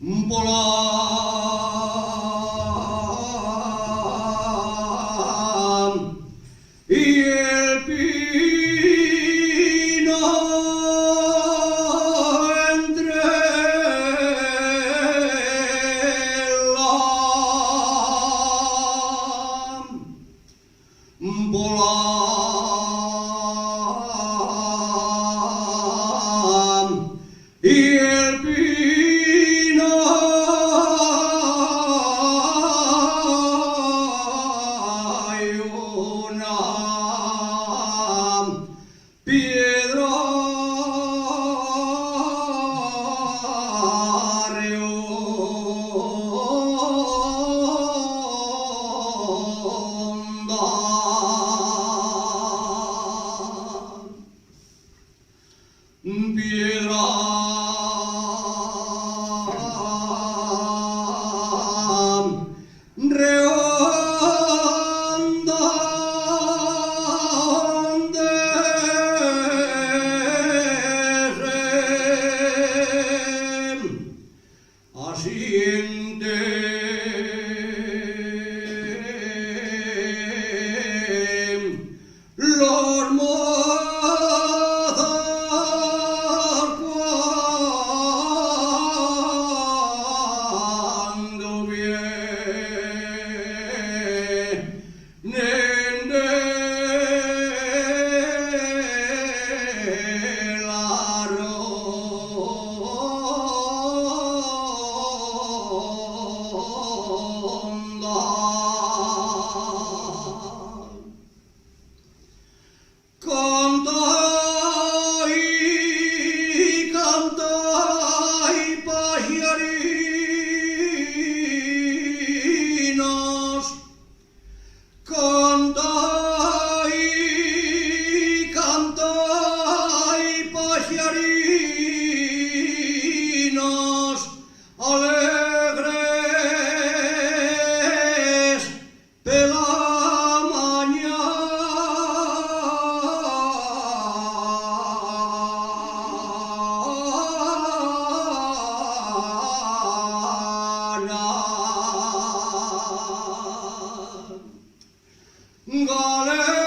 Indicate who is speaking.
Speaker 1: volar y el pino entre volar y el pino hay una piedra redonda, piedra redonda donde se asiente los mozos cuando vienen de la ronda. Canta y pajarinos, canta y pajarinos alegres de la mañana. Gale